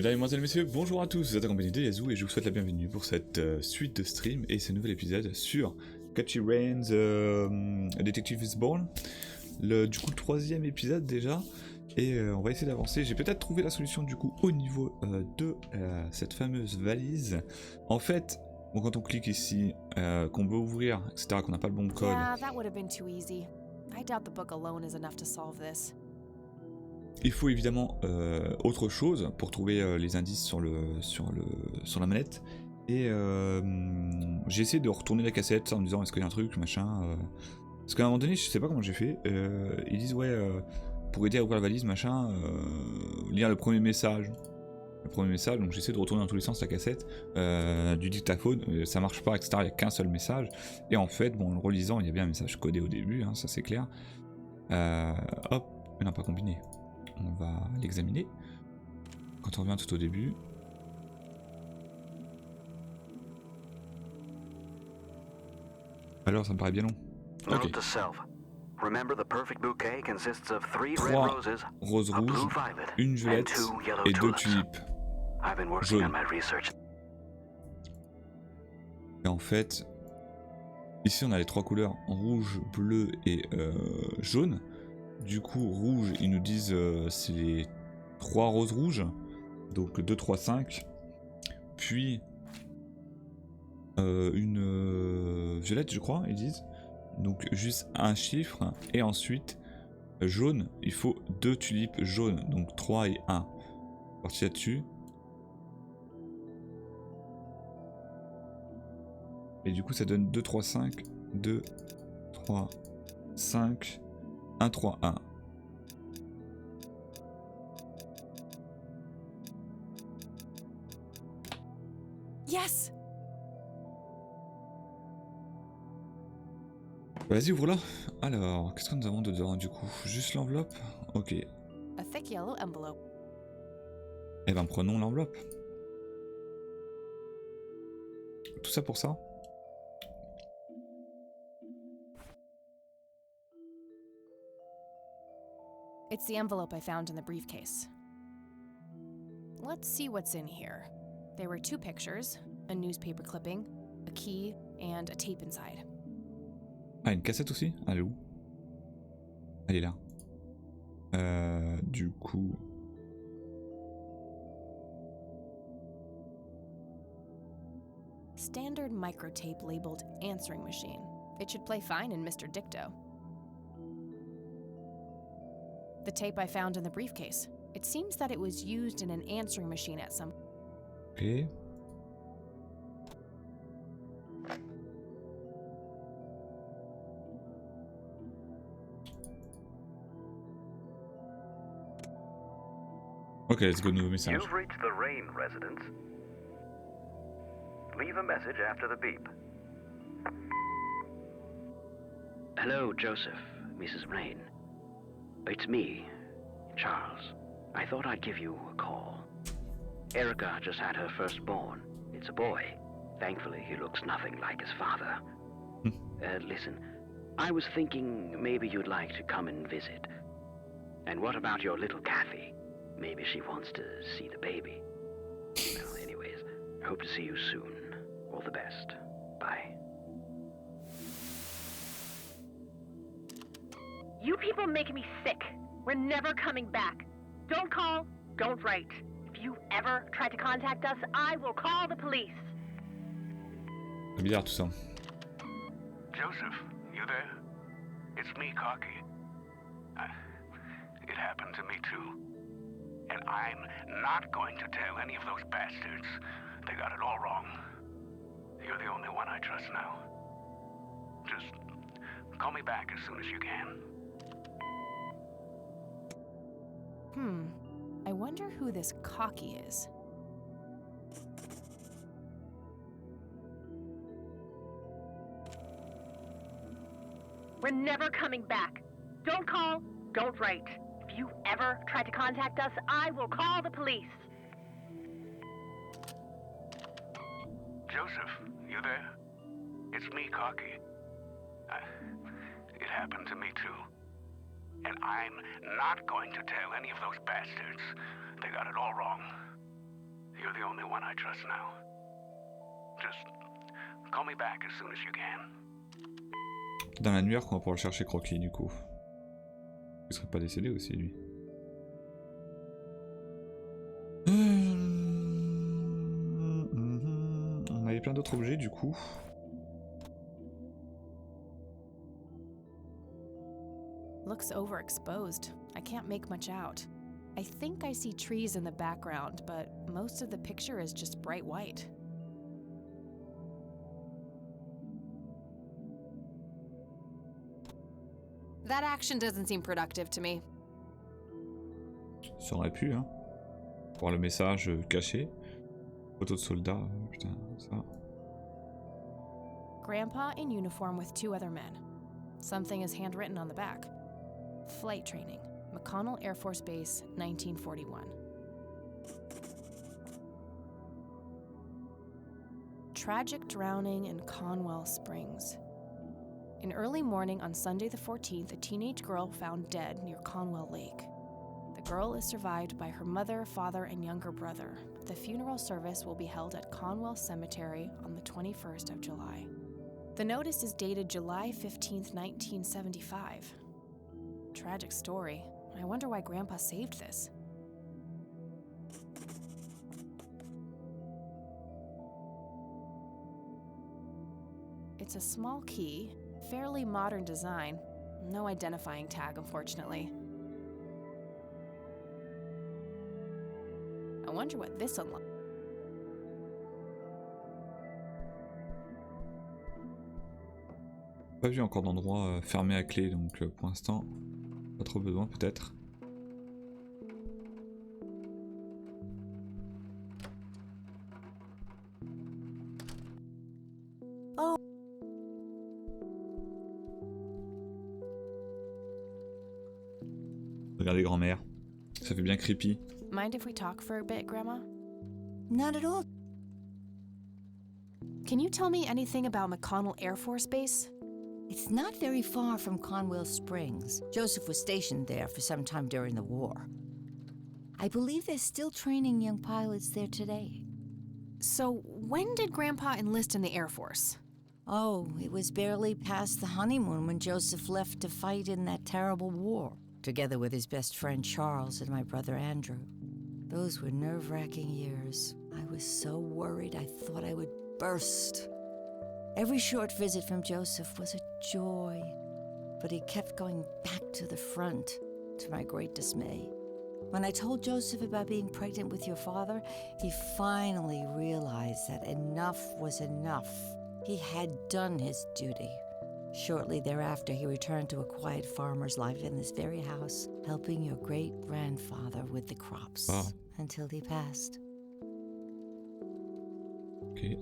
Mesdames, Mesdemoiselles, Messieurs, bonjour à tous, vous êtes accompagnés de Yazu et je vous souhaite la bienvenue pour cette suite de stream et ce nouvel épisode sur Catchy Rain's Detective is Born. Du coup, le troisième épisode déjà, et on va essayer d'avancer. J'ai peut-être trouvé la solution du coup au niveau de cette fameuse valise. En fait, bon, quand on clique ici, qu'on veut ouvrir, etc., qu'on n'a pas le bon code. Yeah, that would have been too easy. I doubt the book alone is enough to solve this. Il faut évidemment autre chose pour trouver les indices sur la manette. Et j'ai essayé de retourner la cassette en me disant est-ce qu'il y a un truc, machin. Parce qu'à un moment donné, je sais pas comment j'ai fait. Ils disent ouais, pour aider à ouvrir la valise, machin, lire le premier message. Le premier message, donc j'essaie de retourner dans tous les sens la cassette du dictaphone, ça marche pas, etc. Il n'y a qu'un seul message. Et en fait, bon, en le relisant, il y a bien un message codé au début, hein, ça c'est clair. Hop, mais non, pas combiné. On va l'examiner. Quand on revient tout au début. Alors, ça me paraît bien long. Ok. 3 roses rouges, une violette et 2 tulipes jaunes. Et en fait, ici on a les 3 couleurs, rouge, bleu et jaune. Du coup, rouge, ils nous disent c'est les 3 roses rouges, donc 2, 3, 5. Puis une violette, je crois, ils disent. Donc juste un chiffre. Et ensuite, jaune, il faut 2 tulipes jaunes, donc 3 et 1. Parti là-dessus. Et du coup, ça donne 2, 3, 5. 2, 3, 5. 1, 3, 1. Yes! Vas-y, ouvre-la. Alors, qu'est-ce que nous avons dedans du coup? Juste l'enveloppe? Ok. A thick yellow envelope. Eh ben, prenons l'enveloppe. Tout ça pour ça? It's the envelope I found in the briefcase. Let's see what's in here. There were 2 pictures, a newspaper clipping, a key, and a tape inside. Ah, une cassette aussi? Elle est où? Elle est là. Du coup... Standard microtape labeled answering machine. It should play fine in Mr. Dicto. The tape I found in the briefcase. It seems that it was used in an answering machine at some... Ok. Ok, let's go, nouveau message. You've reached the Rain residence. Leave a message after the beep. Hello, Joseph, Mrs. Rain. It's me, Charles. I thought I'd give you a call. Erica just had her firstborn. It's a boy. Thankfully, he looks nothing like his father. Listen, I was thinking maybe you'd like to come and visit. And what about your little Kathy? Maybe she wants to see the baby. Well, anyways, I hope to see you soon. All the best. Bye. You people make me sick. We're never coming back. Don't call, don't write. If you ever try to contact us, I will call the police. C'est bizarre tout ça. Joseph, you there? It's me, Cocky. It happened to me too. And I'm not going to tell any of those bastards. They got it all wrong. You're the only one I trust now. Just call me back as soon as you can. I wonder who this Cocky is. We're never coming back. Don't call, don't write. If you ever try to contact us, I will call the police. Joseph, you there? It's me, Cocky. It happened to me too. And I'm not going to tell any of those bastards. They got it all wrong. You're the only one I trust now. Just call me back as soon as you can. Dans l'annuaire qu'on va pouvoir le chercher Croquis du coup. Il serait pas décédé aussi lui. On avait plein d'autres objets du coup. Looks overexposed. I can't make much out. I think I see trees in the background, but most of the picture is just bright white. That action doesn't seem productive to me. Ça aurait pu, hein. Voir le message caché. Photo de soldat, putain, ça. Grandpa in uniform with two other men. Something is handwritten on the back. Flight training, McConnell Air Force Base, 1941. Tragic drowning in Conwell Springs. In early morning on Sunday the 14th, a teenage girl found dead near Conwell Lake. The girl is survived by her mother, father, and younger brother. The funeral service will be held at Conwell Cemetery on the 21st of July. The notice is dated July 15th, 1975. Tragic story. I wonder why Grandpa saved this. It's a small key, fairly modern design. No identifying tag, unfortunately. I wonder what this unlocks. Pas vu encore d'endroit fermé à clé, donc pour l'instant, pas trop besoin peut-être. Oh. Regardez grand-mère, ça fait bien creepy. Mind if we talk for a bit, Grandma? Not at all. Can you tell me anything about McConnell Air Force Base? It's not very far from Conwell Springs. Joseph was stationed there for some time during the war. I believe they're still training young pilots there today. So, when did Grandpa enlist in the Air Force? Oh, it was barely past the honeymoon when Joseph left to fight in that terrible war, together with his best friend Charles and my brother Andrew. Those were nerve-wracking years. I was so worried I thought I would burst. Every short visit from Joseph was a joy, but he kept going back to the front, to my great dismay. When I told Joseph about being pregnant with your father, he finally realized that enough was enough. He had done his duty. Shortly thereafter, he returned to a quiet farmer's life in this very house, helping your great-grandfather with the crops, until he passed. Okay.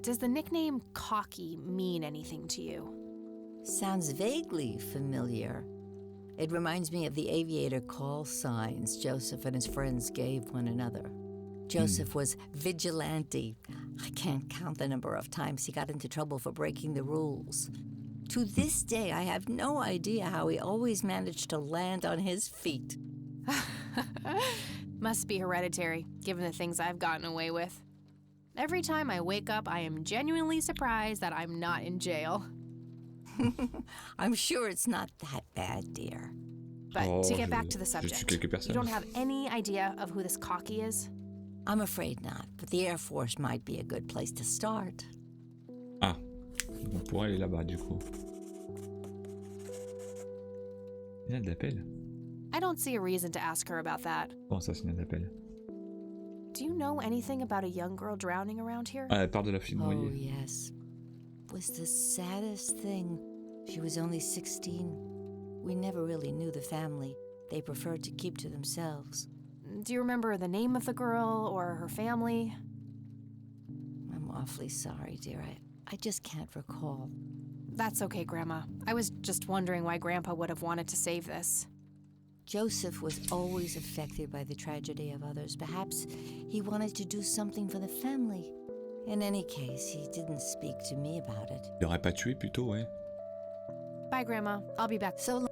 Does the nickname Cocky mean anything to you? Sounds vaguely familiar. It reminds me of the aviator call signs Joseph and his friends gave one another. Joseph was vigilante. I can't count the number of times he got into trouble for breaking the rules. To this day, I have no idea how he always managed to land on his feet. Must be hereditary, given the things I've gotten away with. Every time I wake up, I am genuinely surprised that I'm not in jail. I'm sure it's not that bad, dear. But to get back to the subject, you personnes. don't have any idea of who this Cocky is? I'm afraid not, but the Air Force might be a good place to start. Ah, on pourrait aller là-bas du coup. Signal d'appel. I don't see a reason to ask her about that. Comment ça, signal d'appel? Do you know anything about a young girl drowning around here? Ah, elle parle de la fille Oh, noyée. yes. Was the saddest thing. She was only 16. We never really knew the family. They preferred to keep to themselves. Do you remember the name of the girl or her family? I'm awfully sorry, dear. I just can't recall. That's okay, Grandma. I was just wondering why Grandpa would have wanted to save this. Joseph was always affected by the tragedy of others. Perhaps he wanted to do something for the family. In any case, he didn't speak to me about it. Il aurait pas tué plutôt, ouais. Bye, Grandma. I'll be back. So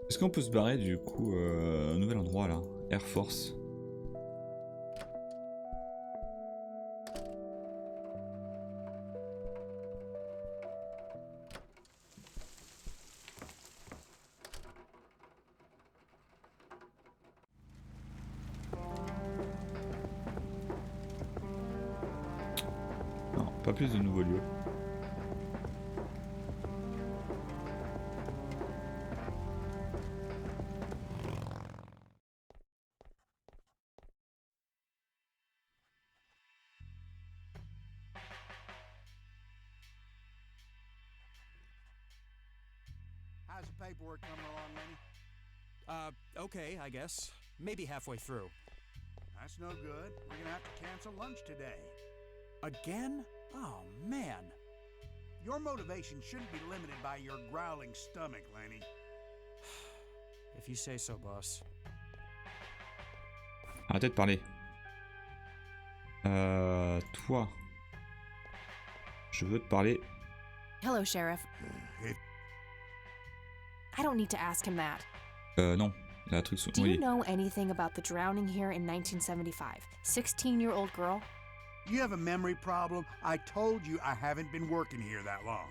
Est-ce qu'on peut se barrer du coup un nouvel endroit là, Air Force. Pas plus de nouveaux lieux. How's the paperwork coming along, Lenny? Okay, I guess. Maybe halfway through. That's no good. We're gonna have to cancel lunch today. Again? Oh, man. Your motivation shouldn't be limited by your growling stomach, Lenny. If you say so, boss. Arrêtez de parler. Toi. Je veux te parler. Hello, Sheriff. I don't need to ask him that. Non. La truc sur... Do oui. you know anything about the drowning here in 1975? 16-year-old girl? You have a memory problem? I told you I haven't been working here that long.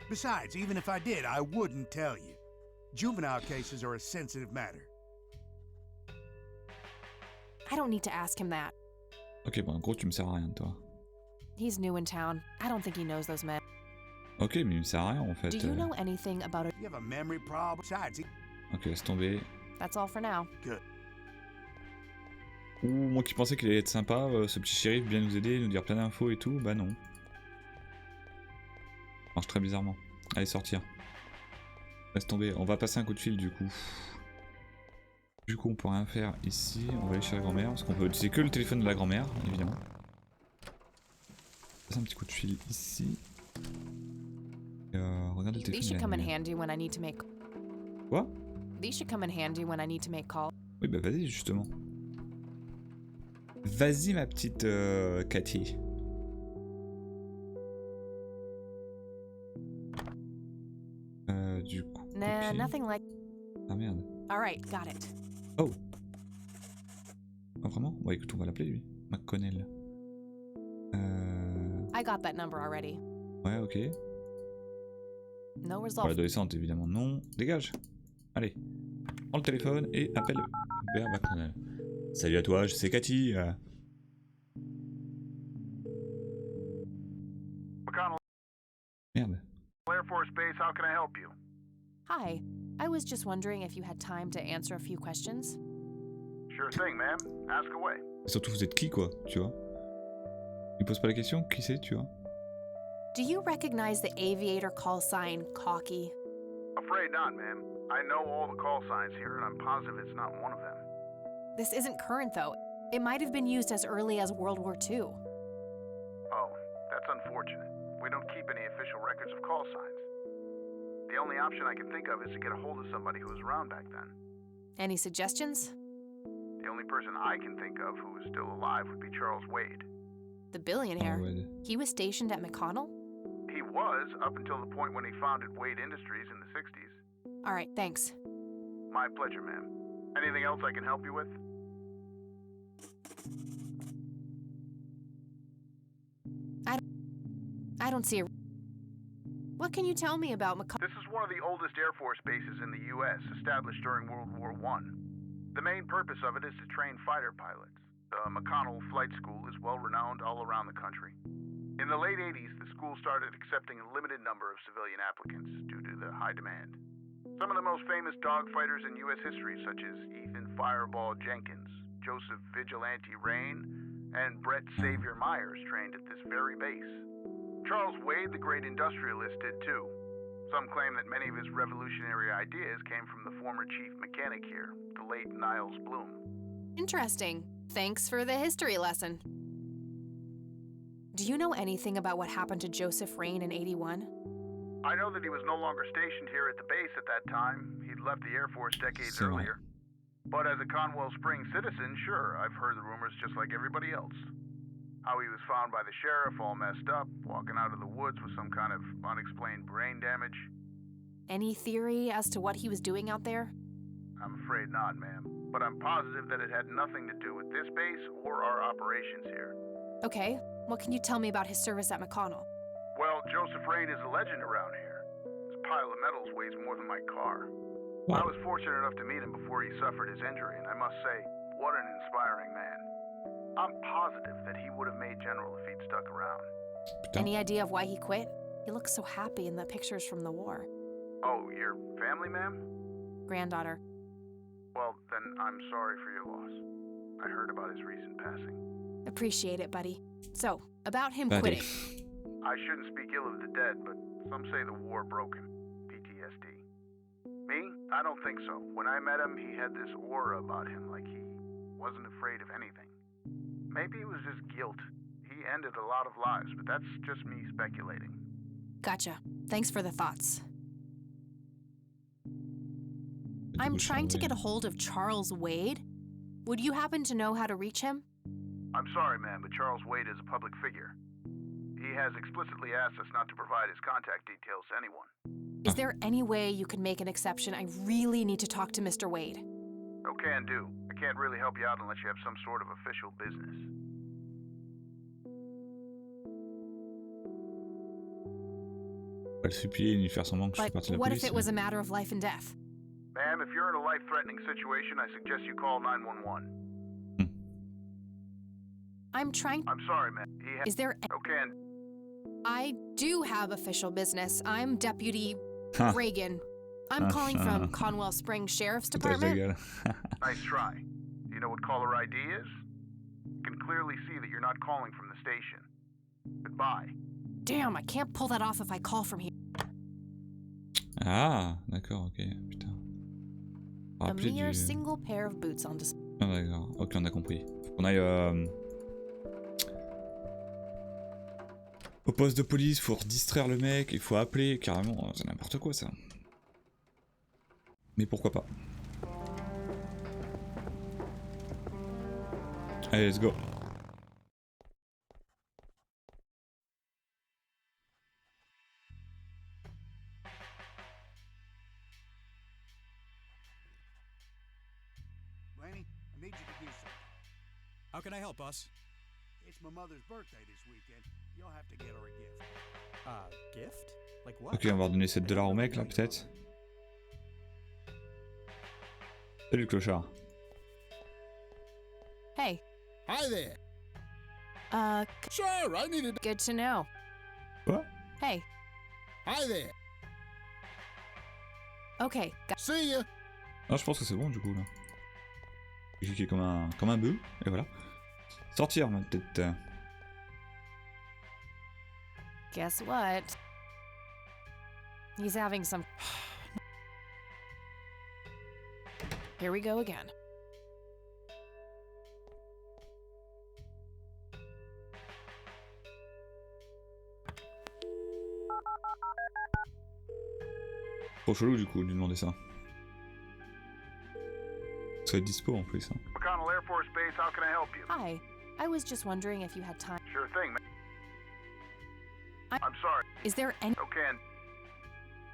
Besides, even if I did, I wouldn't tell you. Juvenile cases are a sensitive matter. I don't need to ask him that. Ok, bon, en gros, tu me sers à rien, toi. He's new in town. I don't think he knows those men. Ok, mais il me sert à rien, en fait. Do you know anything about a... You have a memory problem? Besides, Ok, laisse tomber. That's all for now. good. Ouh, moi qui pensais qu'il allait être sympa, ce petit shérif, bien nous aider, nous dire plein d'infos et tout, bah non. Ça marche très bizarrement. Allez, sortir. Laisse tomber, on va passer un coup de fil du coup. Du coup, on peut rien faire ici, on va aller chez la grand-mère, parce qu'on peut utiliser que le téléphone de la grand-mère, évidemment. Passer un petit coup de fil ici. Regardez le téléphone. These should come in handy when I need to make... Quoi? These should come in handy when I need to make calls. Oui, bah vas-y, justement. Vas-y, ma petite Cathy. Du coup... Nah, copie. nothing like... Ah merde. Alright, got it. Oh. Ah vraiment? Bon écoute, on va l'appeler lui. McConnell. I got that number already. Ouais, ok. No Pour result. l'adolescente, évidemment, non. Dégage. Allez. Prends le téléphone et appelle vers McConnell. Salut à toi, c'est Cathy. McConnell, Merde. Air Force Base, how can I help you? Hi. I was just wondering if you had time to answer a few questions. Sure thing, ma'am. Ask away. Et surtout, vous êtes qui, quoi, tu vois? Il pose pas la question, qui c'est, tu vois? Do you recognize the aviator call sign Cocky? Afraid not, ma'am. I know all the call signs here, and I'm positive it's not one of them. This isn't current, though. It might have been used as early as World War II. Oh, that's unfortunate. We don't keep any official records of call signs. The only option I can think of is to get a hold of somebody who was around back then. Any suggestions? The only person I can think of who is still alive would be Charles Wade. The billionaire. Ah ouais. He was stationed at McConnell? He was, up until the point when he founded Wade Industries in the 60s. All right, thanks. My pleasure, ma'am. Anything else I can help you with? I don't see a... What can you tell me about McConnell? This is one of the oldest Air Force bases in the U.S., established during World War I. The main purpose of it is to train fighter pilots. The McConnell Flight School is well-renowned all around the country. In the late 80s, the school started accepting a limited number of civilian applicants due to the high demand. Some of the most famous dogfighters in U.S. history, such as Ethan Fireball Jenkins, Joseph Vigilante Rain, and Brett Savior Myers trained at this very base. Charles Wade, the great industrialist, did too. Some claim that many of his revolutionary ideas came from the former chief mechanic here, the late Niles Bloom. Interesting. Thanks for the history lesson. Do you know anything about what happened to Joseph Rain in '81? I know that he was no longer stationed here at the base at that time. He'd left the Air Force decades C'est vrai. earlier. But as a Conwell Springs citizen, sure, I've heard the rumors just like everybody else. How he was found by the sheriff all messed up, walking out of the woods with some kind of unexplained brain damage. Any theory as to what he was doing out there? I'm afraid not, ma'am. But I'm positive that it had nothing to do with this base or our operations here. Okay, what can you tell me about his service at McConnell? Well, Joseph Rain is a legend around here. This pile of metals weighs more than my car. I was fortunate enough to meet him before he suffered his injury, and I must say, what an inspiring man. I'm positive that he would have made General if he'd stuck around. Putain. Any idea of why he quit? He looks so happy in the pictures from the war. Oh, your family, ma'am? Granddaughter. Well, then I'm sorry for your loss. I heard about his recent passing. Appreciate it, buddy. So, about him Buddy. quitting. I shouldn't speak ill of the dead, but some say the war broke him. PTSD. Me? I don't think so. When I met him, he had this aura about him, like he wasn't afraid of anything. Maybe it was just guilt. He ended a lot of lives, but that's just me speculating. Gotcha. Thanks for the thoughts. I'm trying to get a hold of Charles Wade. Would you happen to know how to reach him? I'm sorry, ma'am, but Charles Wade is a public figure. He has explicitly asked us not to provide his contact details to anyone. Is there any way you can make an exception? I really need to talk to Mr. Wade. Oh, can do. I can't really help you out unless you have some sort of official business. Pas le supplier ni faire semblant que je fais But partie de la what police. if it was a matter of life and death? Ma'am, if you're in a life-threatening situation, I suggest you call 911. I'm trying. I'm sorry, ma'am. Is there? Okay, and I do have official business. I'm Deputy Huh. Reagan. I'm calling from Conwell Springs Sheriff's Foutage de Department. gueule. nice try. Do you know what caller ID is? You can clearly see that you're not calling from the station. Goodbye. Damn, I can't pull that off if I call from here. Ah, d'accord, ok, putain. A Rappeler mere du... single pair of boots on display. Ah, d'accord, ok, on a compris. Faut qu'on aille au poste de police, faut distraire le mec, il faut appeler, carrément, c'est n'importe quoi ça. Mais pourquoi pas. Allez, let's go. Laney, I need you to do something. How can I help, boss? It's my mother's birthday this weekend. You'll have to get her a gift. Gift? Like what? Ok, on va redonner 7 $ au mec là, peut-être. Salut le clochard. Hey. Hi there. Sure, I needed. good to know. Quoi? Hey. Hi there. Okay. See ya. Ah, je pense que c'est bon du coup là. J'ai cliqué comme un bœuf, et voilà. Sortir, ma tête. Guess what? He's having some. Here we go again. Trop chelou du coup de lui demander ça. Ça va être dispo en plus. Hein. McConnell Air Force Base, how can I help you? Hi. I was just wondering if you had time. Sure thing, man. I- I'm sorry. Is there any? Okay, and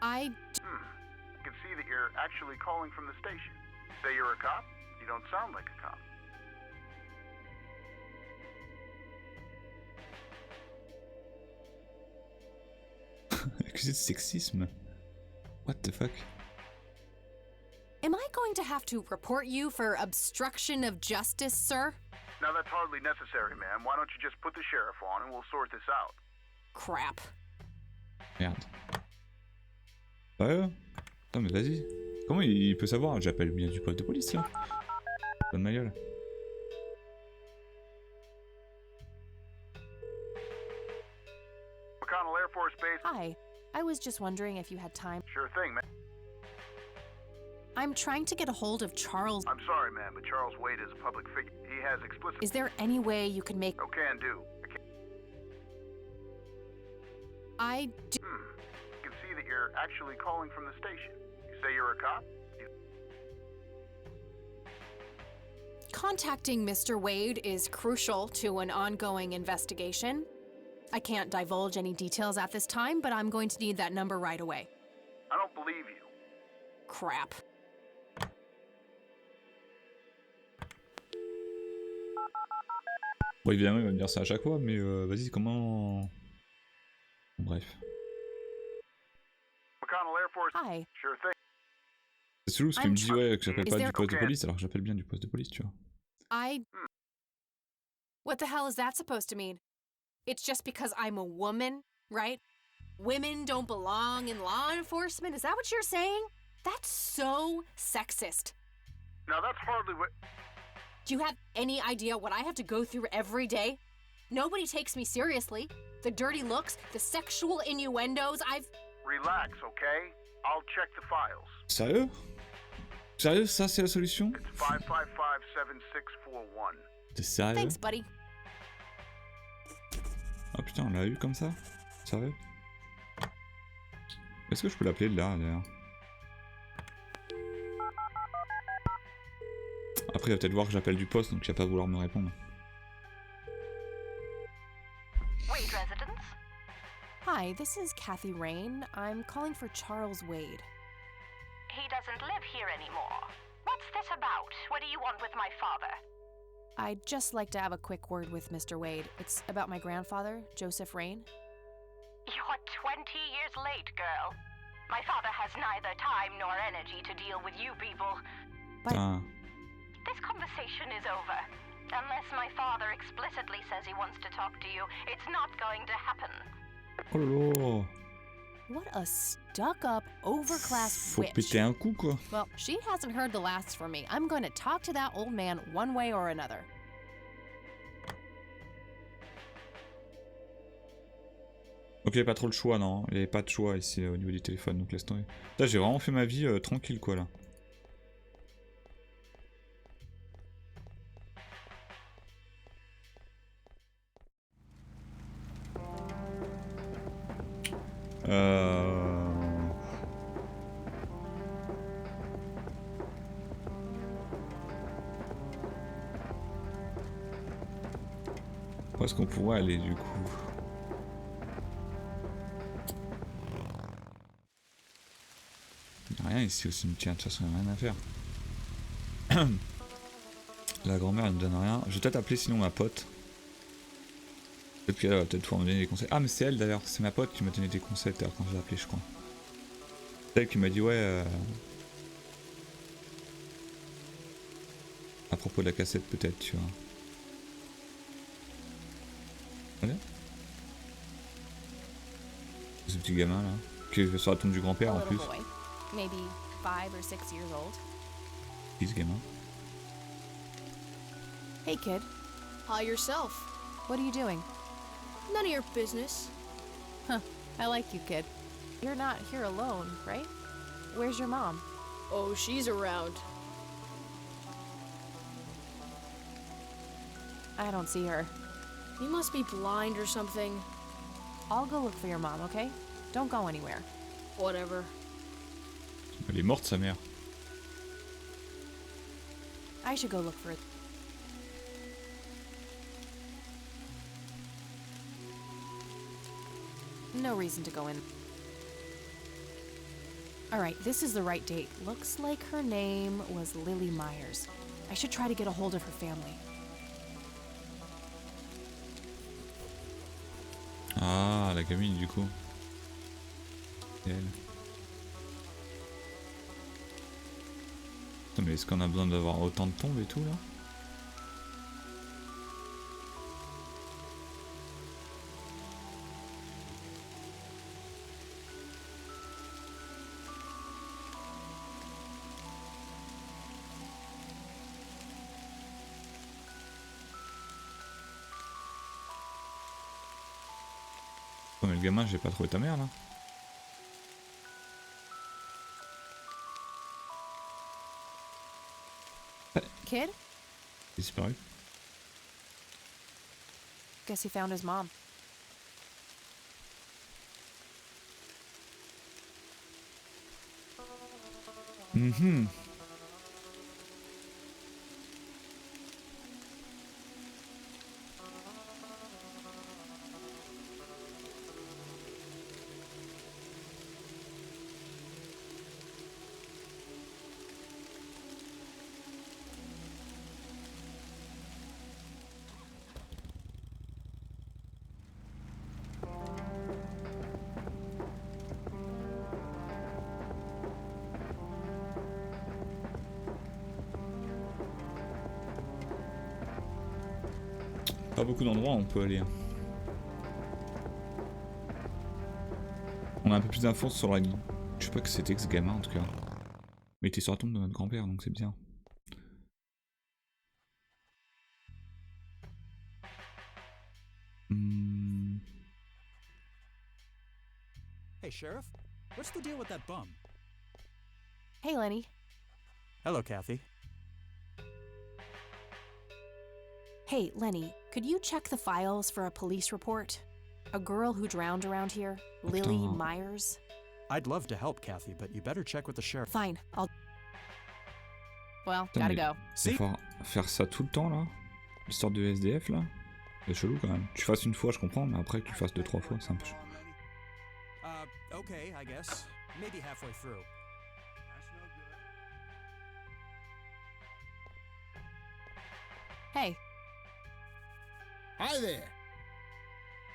I. I can see that you're actually calling from the station. Say you're a cop? You don't sound like a cop. Accusé de sexisme. What the fuck? Am I going to have to report you for obstruction of justice, sir? Now that's hardly necessary, ma'am. Why don't you just put the sheriff on and we'll sort this out? Crap. Merde. Ouais. Attends mais vas-y. Comment il peut savoir? J'appelle bien du poste de police là. Bonne ma gueule. McConnell Air Force Base. Hi. I was just wondering if you had time. Sure thing, ma'am. I'm trying to get a hold of Charles. I'm sorry, ma'am, but Charles Wade is a public figure. He has explicit. Is there any way you can make? Oh, can do. I do. You can see that you're actually calling from the station. You say you're a cop? Contacting Mr. Wade is crucial to an ongoing investigation. I can't divulge any details at this time, but I'm going to need that number right away. I don't believe you. Crap. Bon évidemment il va me dire ça à chaque fois, mais vas-y comment... Bref. McConnell Air Force. Hi. Sure thing. C'est chelou parce qu'il me dit ouais que j'appelle Is pas there- du poste de Okay. police alors que j'appelle bien du poste de police, tu vois. What the hell is that supposed to mean? It's just because I'm a woman, right? Women don't belong in law enforcement? Is that what you're saying? That's so sexist. Now that's hardly what... Do you have any idea what I have to go through every day? Nobody takes me seriously. The dirty looks, the sexual innuendos, Relax, okay? I'll check the files. Sérieux? Sérieux, ça c'est la solution? It's 555-7641. T'es sérieux? Thanks, buddy. Ah putain, on l'a eu comme ça? Sérieux? Est-ce que je peux l'appeler de là, d'ailleurs? Après, il va peut-être voir que j'appelle du poste, donc il va pas vouloir me répondre. Wade residence? Hi, this is Kathy Rain. I'm calling for Charles Wade. He doesn't live here anymore. What's this about? What do you want with my father? I'd just like to have a quick word with Mr. Wade. It's about my grandfather, Joseph Rain. You're 20 years late, girl. My father has neither time nor energy to deal with you people. But Ah. This conversation is over. Unless my father explicitly says he wants to talk to you, it's not going to happen. Oh lolo! what a stuck-up, overclass Faut witch. péter un coup, quoi. Well, she hasn't heard the last from me. I'm going to talk to that old man one way or another. Ok, pas trop le choix, non. Il n'y avait pas de choix ici au niveau du téléphone, donc laisse tomber. Là, j'ai vraiment fait ma vie tranquille, quoi, là. Où est-ce qu'on pourrait aller, du coup? Il n'y a rien ici au cimetière, de toute façon, il n'y a rien à faire. La grand-mère, elle ne me donne rien. Je vais peut-être appeler sinon ma pote. Peut-être qu'elle va peut-être pouvoir me donner des conseils. Ah, mais c'est elle d'ailleurs, c'est ma pote qui m'a donné des conseils tout à l'heure quand je l'ai appelée, je crois. C'est elle qui m'a dit, ouais. À propos de la cassette, peut-être, tu vois. Allez. Ce petit gamin là, qui est sur la tombe du grand-père A en little plus. boy, maybe 5 or 6 years old. Petit ce gamin. Hey, kid. Hi yourself. What are you doing? None of your business. Huh. I like you, kid. You're not here alone, right? Where's your mom? Oh, she's around. I don't see her. You must be blind or something. I'll go look for your mom, okay? Don't go anywhere. Whatever. Elle est morte sa mère. I should go look for it. No reason to go in. Alright, this is the right date. Looks like her name was Lily Myers. I should try to get a hold of her family. Ah, la gamine du coup. Et elle. Attends, mais est-ce qu'on a besoin d'avoir autant de tombes et tout là? Oh, mais le gamin, j'ai pas trouvé ta mère là. Kid? Disparu. Guess he found his mom. Mhm. Pas beaucoup d'endroits où on peut aller. On a un peu plus d'infos sur la... Je sais pas que c'était que ce gamin en tout cas. Mais il était sur la tombe de notre grand-père, donc c'est bien. Hey, Sheriff. What's the deal with that bum? Hey, Lenny. Hello, Kathy. Hey, Lenny, could you check the files for a police report? A girl who drowned around here, Lily Putain. Myers. I'd love to help, Kathy, but you better check with the sheriff. Fine, I'll... Well, Putain, gotta mais go. il va falloir faire ça tout le temps là. L'histoire de SDF là. C'est chelou quand même. Tu fasses une fois, je comprends, mais après que tu fasses 2-3 fois, c'est un peu chelou. Okay, I guess. Maybe halfway through. Hey, Hi there.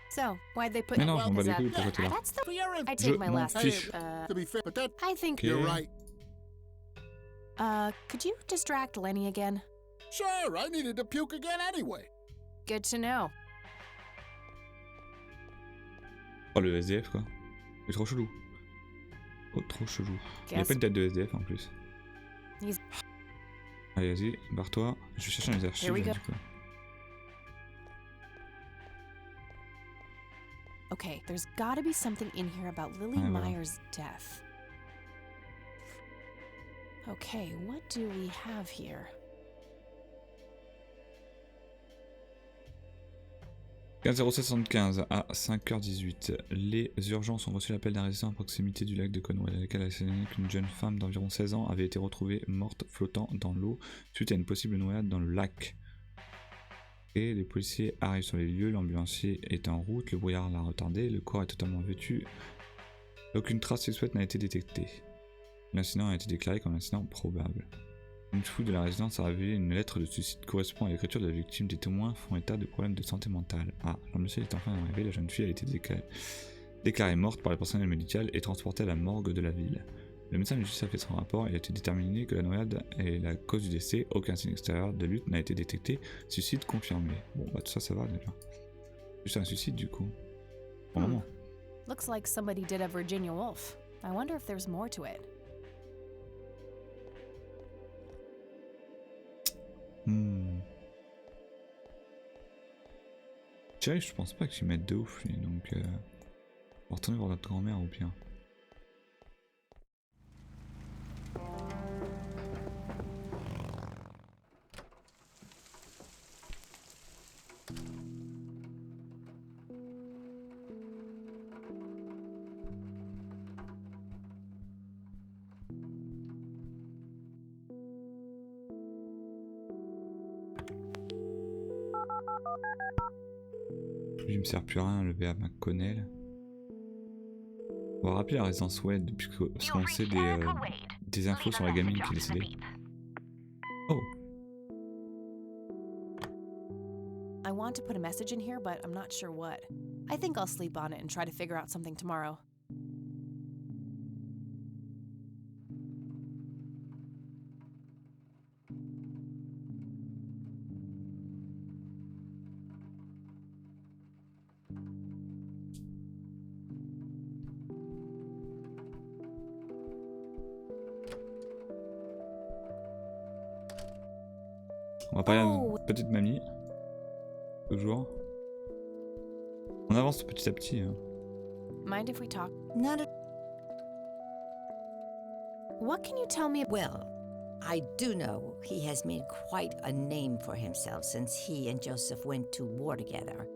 so, why'd they put... Mais non, je m'en bats is les that- couilles, pourquoi t'es là? That's the... For your I info, take my m'en last... fiche. to be fair, but that I think... Okay. you're right. Could you distract Lenny again? Sure, I needed to puke again anyway. Good to know. Oh le SDF quoi. C'est trop chelou. Oh trop chelou. Il y a Guess- pas une tête de SDF en plus. He's- Allez vas-y, barre-toi. Je vais chercher dans les archives Here we là, go. du coup. Okay, there's gotta be something in here about Lily Ah, voilà. Myers' death. Okay, what do we have here? 15:0775 à 5h18. Les urgences ont reçu l'appel d'un résident à proximité du lac de Conway, dans lequel a signé qu'une jeune femme d'environ 16 ans avait été retrouvée morte flottant dans l'eau suite à une possible noyade dans le lac. Et les policiers arrivent sur les lieux, l'ambulancier est en route, le brouillard l'a retardé, le corps est totalement vêtu. Aucune trace suspecte n'a été détectée. L'incident a été déclaré comme un incident probable. Une fouille de la résidence a révélé une lettre de suicide correspondant à l'écriture de la victime. Des témoins font état de problèmes de santé mentale. Ah, l'ambulancier est enfin arrivé, la jeune fille a été déclarée morte par le personnel médical et transportée à la morgue de la ville. Le médecin légiste a fait son rapport et a été déterminé que la noyade est la cause du décès, aucun signe extérieur de lutte n'a été détecté, suicide confirmé. Bon bah tout ça, ça va déjà. Juste un suicide du coup. Pour le moment. Looks like somebody did a Virginia Woolf. I wonder if there's more to it. Thierry, je pense pas qu'il mette de ouf lui, donc on va retourner voir notre grand-mère au pire. Lui, il me sert plus à rien, le VA McConnell. On va rappeler la résidence Wade, depuis parce qu'on sait des infos sur la gamine qui est décédée. Oh, I want to put a message in here, but I'm not sure what. I think I'll sleep on it and try to figure out something tomorrow. on va parler à notre petite mamie. Toujours. On avance petit à petit. Hein. Mind if we talk? Not a... What can you tell me? Well, I do know he has made quite a name for himself since he and Joseph went to war together.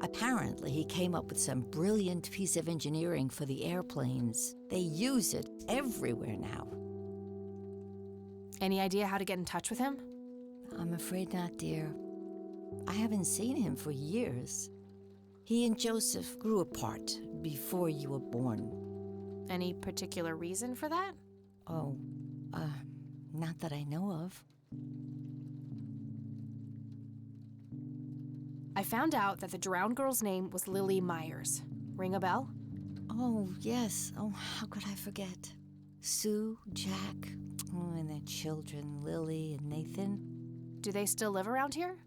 Apparently, he came up with some brilliant piece of engineering for the airplanes. They use it everywhere now. Any idea how to get in touch with him? I'm afraid not, dear. I haven't seen him for years. He and Joseph grew apart before you were born. Any particular reason for that? Oh, not that I know of. I found out that the drowned girl's name was Lily Myers. Ring a bell? Oh, yes. Oh, how could I forget? Sue, Jack, and their children, Lily and Nathan. Do they still live around here?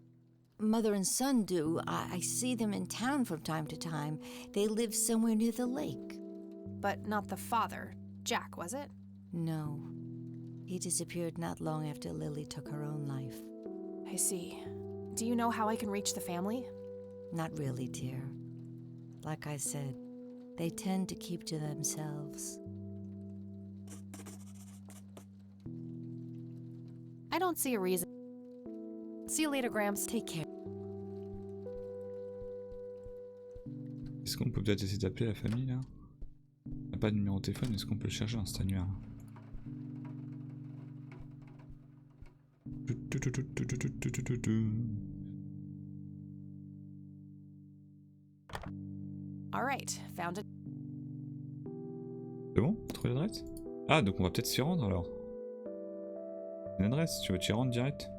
Mother and son do. I see them in town from time to time. They live somewhere near the lake. but not the father. Jack, was it? No. He disappeared not long after Lily took her own life. I see. Do you know how I can reach the family? Not really, dear. Like I said, they tend to keep to themselves. I don't see a reason. See you later, Gramps. Take care. Est-ce qu'on peut peut-être essayer d'appeler la famille là? On n'a pas de numéro de téléphone, est-ce qu'on peut le chercher dans cet annuaire? Alright, found it. C'est bon? Trouver l'adresse? Ah, donc on va peut-être s'y rendre alors. Une adresse, tu veux t'y rendre direct?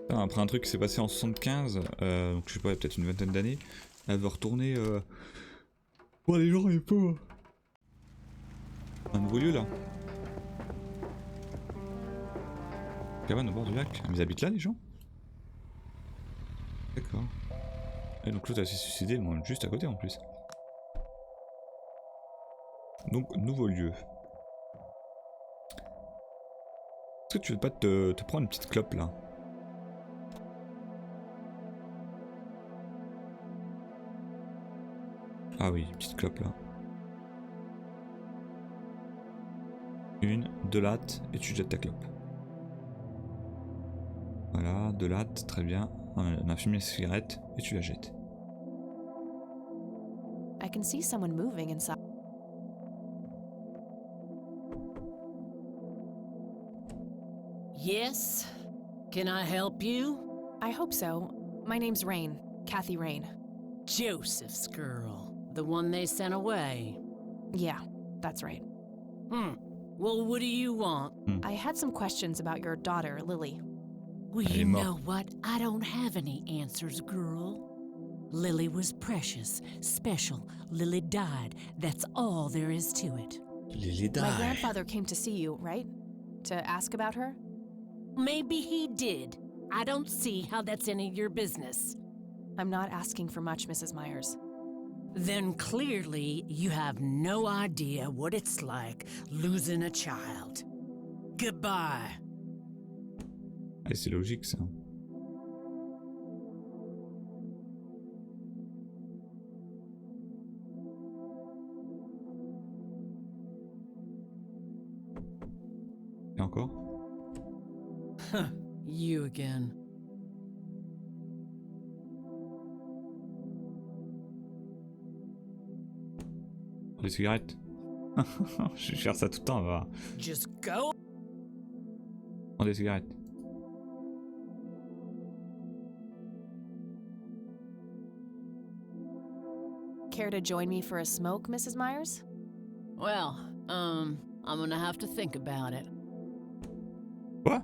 Après un truc qui s'est passé en 75, donc je sais pas, peut-être une vingtaine d'années, elle veut retourner voir les gens et pas. Un nouveau lieu là. Cabane au bord du lac. Ils habitent là les gens? D'accord. Et donc l'autre elle s'est suicidée, bon, juste à côté en plus. Donc nouveau lieu. Est-ce que tu veux pas te prendre une petite clope là? Ah oui, une petite clope là. Une, deux lattes, et tu jettes ta clope. Voilà, deux lattes, très bien. On a fumé la cigarette, et tu la jettes. I can see someone moving inside. Yes? Can I help you? I hope so. My name's Rain. Kathy Rain. Joseph's girl. The one they sent away. Yeah, that's right. Well, what do you want? I had some questions about your daughter, Lily. Well, you know what? I don't have any answers, girl. Lily was precious, special. Lily died. That's all there is to it. Lily died. My grandfather came to see you, right? To ask about her? Maybe he did. I don't see how that's any of your business. I'm not asking for much, Mrs. Myers. Then clearly you have no idea what it's like losing a child. Goodbye. Ah, c'est logique ça. Et encore? You again. Les cigarettes. Je cherche ça tout le temps, on va voir. Just go. Prends des cigarettes. Care to join me for a smoke, Mrs. Myers? Well, I'm gonna have to think about it. What?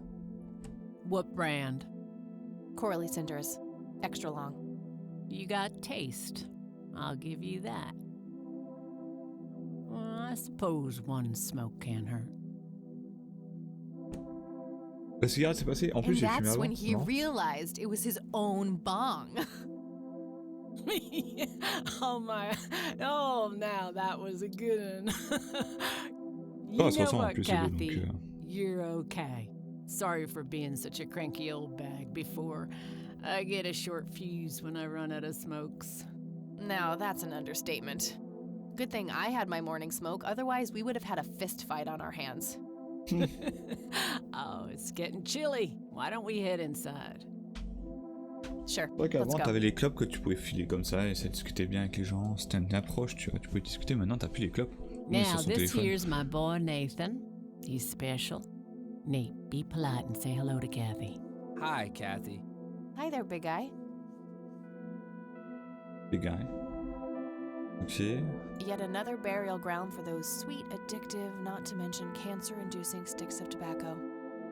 What brand? Coralie Cinders. Extra long. You got taste. I'll give you that. Well, I suppose one smoke can't hurt. La cigarette s'est passée. En plus, j'ai fumé And that's avant. when he Non? realized it was his own bong. Oh my! Oh, now that was a good one. Oh, You ça know ressemble en what, plus aux deux, Kathy? donc, You're okay. Sorry for being such a cranky old bag before. I get a short fuse when I run out of smokes. Now that's an understatement. Good thing I had my morning smoke, otherwise we would have had a fist fight on our hands. Oh, it's getting chilly. Why don't we head inside? Sure, C'est vrai let's qu'avant, go. t'avais les clopes que tu pouvais filer comme ça et ça discutait bien avec les gens. C'était une approche, tu vois. Tu pouvais discuter, maintenant t'as plus les clopes. On est sur Now, son this téléphone. here's my boy Nathan. He's special. Nate, be polite and say hello to Kathy. Hi, Kathy. Hi there, big guy. Big guy. Ok. Yet another burial ground for those sweet, addictive, not to mention cancer-inducing sticks of tobacco.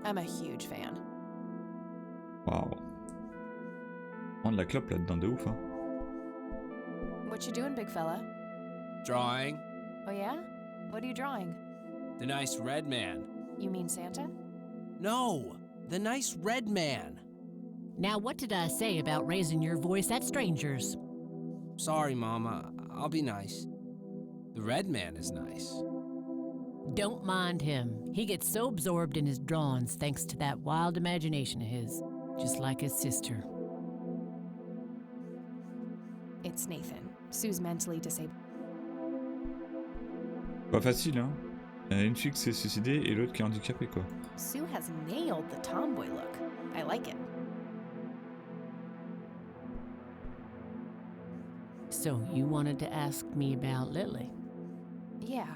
I'm a huge fan. Waouh. Prendre la clope là-dedans de ouf, hein. What you doing, big fella? Drawing. Oh yeah? What are you drawing? The nice red man. You mean Santa? No, the nice red man. Now, what did I say about raising your voice at strangers? Sorry, Mom. I'll be nice. The red man is nice. Don't mind him. He gets so absorbed in his drawings thanks to that wild imagination of his, just like his sister. It's Nathan. Sue's mentally disabled. Pas facile, hein. Une fille qui s'est suicidée et l'autre qui est handicapée, quoi. Sue has nailed the tomboy look. I like it. So you wanted to ask me about Lily? Yeah.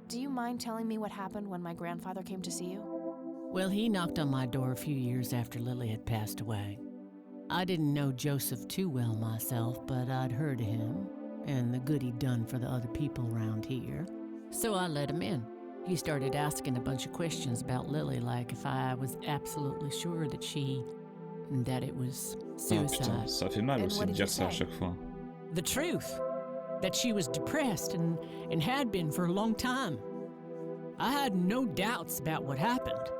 Do you mind telling me what happened when my grandfather came to see you? Well, he knocked on my door a few years after Lily had passed away. I didn't know Joseph too well myself, but I'd heard of him and the good he'd done for the other people around here. So I let him in. He started asking a bunch of questions about Lily, like if I was absolutely sure that it was suicide. Ah putain, ça fait mal aussi de dire ça à chaque fois. The truth, that she was depressed and had been for a long time. I had no doubts about what happened.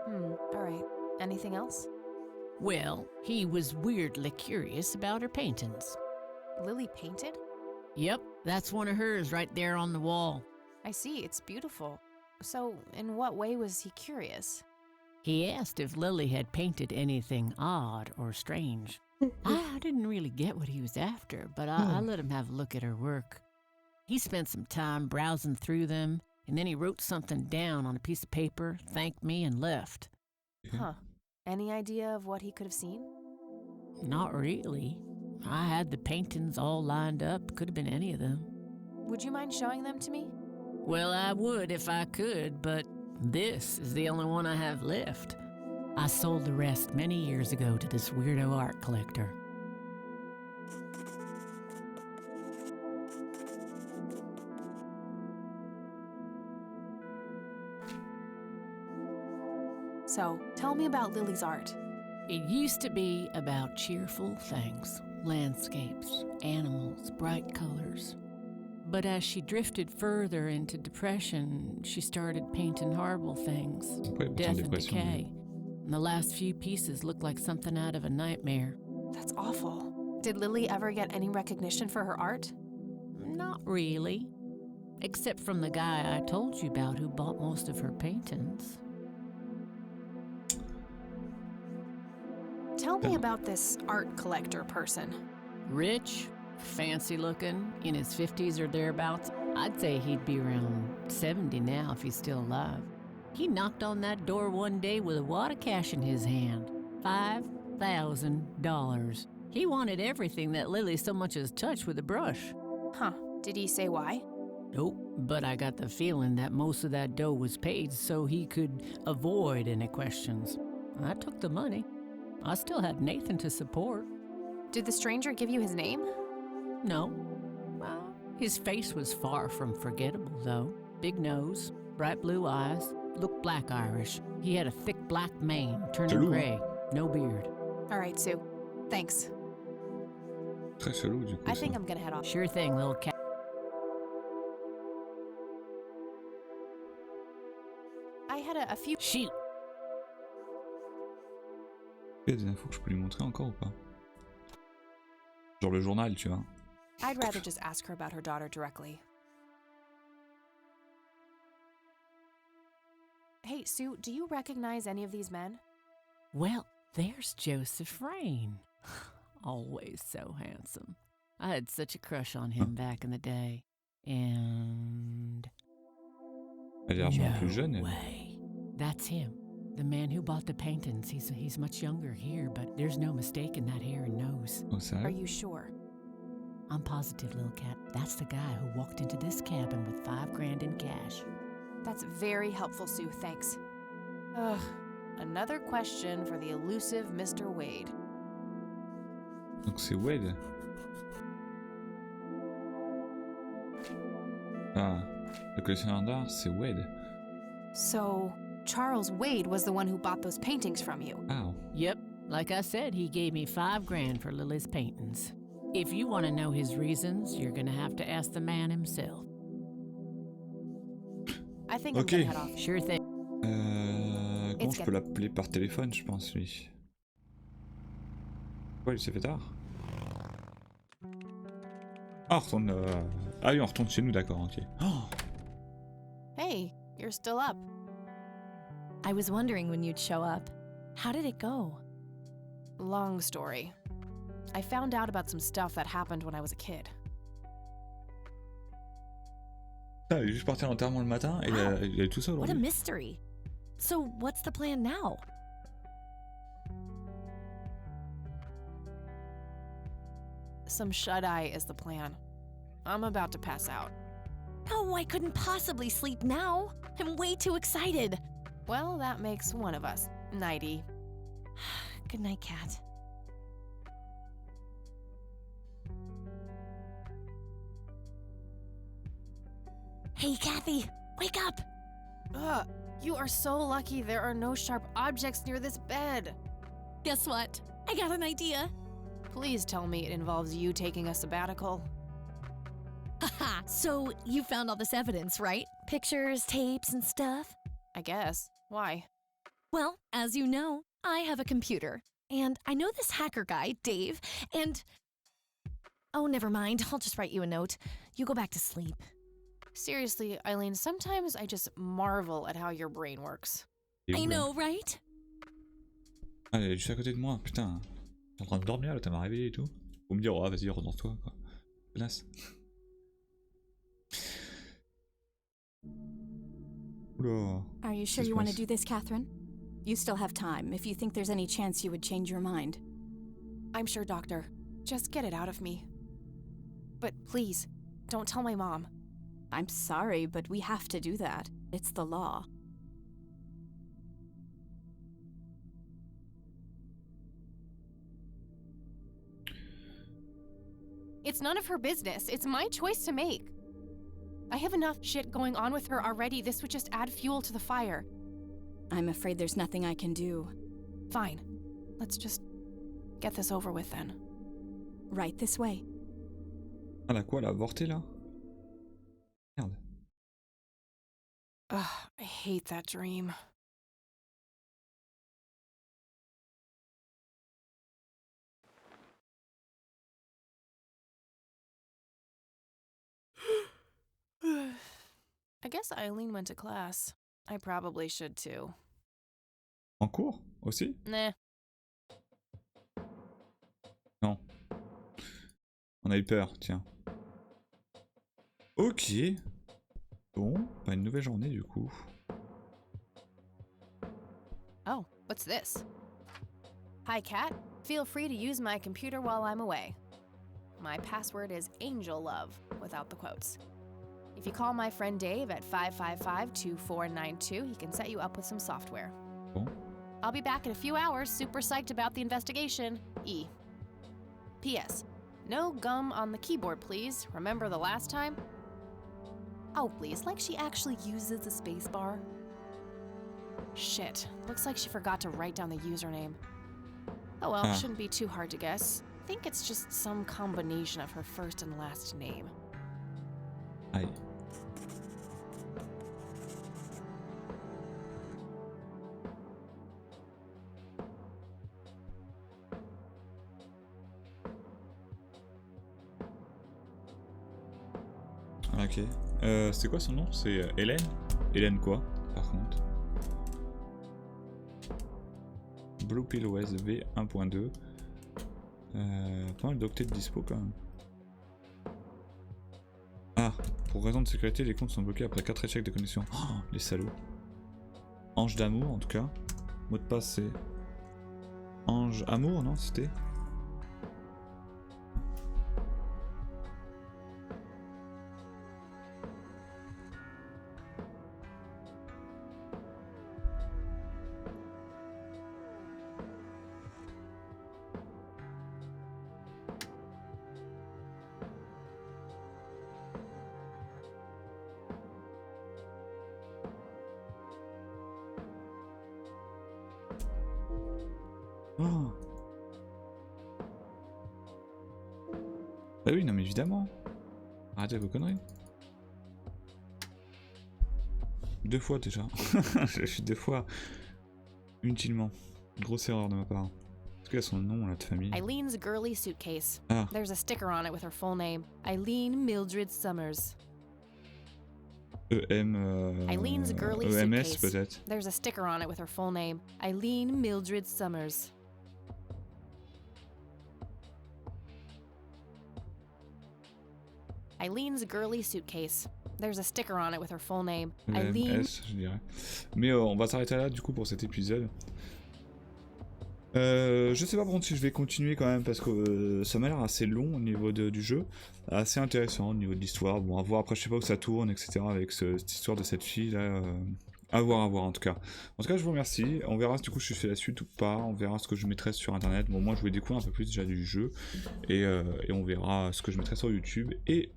All right. Anything else? Well, he was weirdly curious about her paintings. Lily painted? Yep, that's one of hers right there on the wall. I see, it's beautiful. So, in what way was he curious? He asked if Lily had painted anything odd or strange. I didn't really get what he was after, but I let him have a look at her work. He spent some time browsing through them, and then he wrote something down on a piece of paper, thanked me, and left. Huh. Any idea of what he could have seen? Not really. I had the paintings all lined up. Could have been any of them. Would you mind showing them to me? Well, I would if I could, but this is the only one I have left. I sold the rest many years ago to this weirdo art collector. So, tell me about Lily's art. It used to be about cheerful things, landscapes, animals, bright colors. But as she drifted further into depression, she started painting horrible things, death and decay. And the last few pieces look like something out of a nightmare. That's awful. Did Lily ever get any recognition for her art? Not really. Except from the guy I told you about who bought most of her paintings. Tell me about this art collector person. Rich, fancy looking, in his 50s or thereabouts. I'd say he'd be around 70 now if he's still alive. He knocked on that door one day with a wad of cash in his hand. $5,000. He wanted everything that Lily so much as touched with a brush. Huh. Did he say why? Nope, but I got the feeling that most of that dough was paid so he could avoid any questions. I took the money. I still had Nathan to support. Did the stranger give you his name? No. Well, his face was far from forgettable, though. Big nose, bright blue eyes, looked black Irish. He had a thick black mane, turning gray, no beard. All right, Sue. Thanks. Très chelou, du coup. I think I'm gonna head off. Sure thing, little cat. I had a few... Shoot! Il y a des infos que je peux lui montrer encore ou pas? Genre le journal, tu vois. I'd rather just ask her about her daughter directly. Hey, Sue, do you recognize any of these men? Well, there's Joseph Rain. Always so handsome. I had such a crush on him back in the day. And... Elle est largement plus jeune, elle. way. That's him. The man who bought the paintings. He's much younger here, but there's no mistake in that hair and nose. Oh, sérieux? Are you sure? I'm positive, little cat. That's the guy who walked into this cabin with $5,000 in cash. That's very helpful, Sue. Thanks. Ugh. Another question for the elusive Mr. Wade. Donc c'est Wade. Ah, le collectionneur d'art, c'est Wade. So, Charles Wade was the one who bought those paintings from you? Ow. Yep. Like I said, he gave me $5,000 for Lily's paintings. If you want to know his reasons, you're gonna have to ask the man himself. I think I'm gonna head off. Sure thing. Comment je peux l'appeler par téléphone, je pense, lui. Ouais, il s'est fait tard. Ah, on retourne... Ah oui, on retourne chez nous, d'accord, ok. Oh, Hey, you're still up. I was wondering when you'd show up. How did it go? Long story. I found out about some stuff that happened when I was a kid. ah, il est juste parti à l'enterrement le matin et il a tout ça What a aujourd'hui. mystery. So, what's the plan now? Some shut-eye is the plan. I'm about to pass out. Oh, I couldn't possibly sleep now. I'm way too excited. Well, that makes one of us. Nighty. Good night, Kat. Hey, Kathy, wake up! Ugh, you are so lucky there are no sharp objects near this bed. Guess what? I got an idea. Please tell me it involves you taking a sabbatical. Haha, so you found all this evidence, right? Pictures, tapes, and stuff? I guess. Why? Well, as you know, I have a computer. And I know this hacker guy, Dave, and... Oh, never mind. I'll just write you a note. You go back to sleep. Seriously, Eileen, sometimes I just marvel at how your brain works. Et I où, là? know, right? Ah, elle est juste à côté de moi, putain. T'es en train de dormir là, t'as m'a réveillé et tout. Faut me dire, oh vas-y, redors-toi, quoi. Connasse. Oula. Are you sure you want to do this, Catherine? You still have time, if you think there's any chance you would change your mind. I'm sure, Doctor. Just get it out of me. But please, don't tell my mom. I'm sorry, but we have to do that. It's the law. It's none of her business. It's my choice to make. I have enough shit going on with her already. This would just add fuel to the fire. I'm afraid there's nothing I can do. Fine. Let's just get this over with then. Right this way. Elle a quoi, elle a avorté là? Merde. Ugh, I hate that dream. I guess Eileen went to class. I probably should too. En cours aussi? Nah. Non. On a eu peur, tiens. Ok. Bon, bah une nouvelle journée du coup. Oh, what's this? Hi, Kat. Feel free to use my computer while I'm away. My password is AngelLove, without the quotes. If you call my friend Dave at 555-2492, he can set you up with some software. Bon. I'll be back in a few hours, super psyched about the investigation. E. P.S. No gum on the keyboard, please. Remember the last time? Oh, please, like she actually uses the spacebar. Shit, looks like she forgot to write down the username. Oh well, shouldn't be too hard to guess. I think it's just some combination of her first and last name. Aïe. Ok. C'est quoi son nom? C'est Hélène? Hélène quoi, par contre? Blue Pill OS V 1.2. Pas mal d'octets de dispo quand même. Ah, pour raison de sécurité, les comptes sont bloqués après 4 échecs de connexion. Oh, les salauds. Ange d'amour en tout cas. Mot de passe c'est... Ange amour, non c'était? Oh. Bah oui, non mais évidemment. Arrêtez vos conneries. 2 fois déjà. Je suis 2 fois. Inutilement. Grosse erreur de ma part. Est-ce qu'il y a son nom là de famille? Eileen's girly suitcase. Ah. There's a sticker on it with her full name. Eileen Mildred Summers. Eileen's girly EMS suitcase. peut-être. There's a sticker on it with her full name. Eileen Mildred Summers. Eileen's girly suitcase. There's a sticker on it with her full name. Eileen. EMS, je dirais. Mais on va s'arrêter là du coup pour cet épisode. Je sais pas par contre si je vais continuer quand même parce que ça m'a l'air assez long au niveau du jeu, assez intéressant au niveau de l'histoire. Bon, à voir après, je sais pas où ça tourne, etc. avec cette histoire de cette fille là. À voir en tout cas. En tout cas, je vous remercie. On verra du coup si je fais la suite ou pas. On verra ce que je mettrai sur internet. Bon, moi je vais découvrir un peu plus déjà du jeu et on verra ce que je mettrai sur YouTube et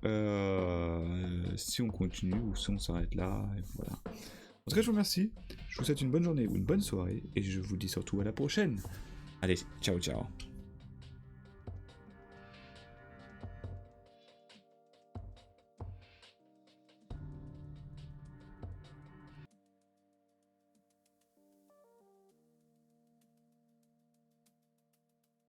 si on continue ou si on s'arrête là. Et voilà. En tout cas, je vous remercie. Je vous souhaite une bonne journée ou une bonne soirée et je vous dis surtout à la prochaine. Allez, ciao ciao.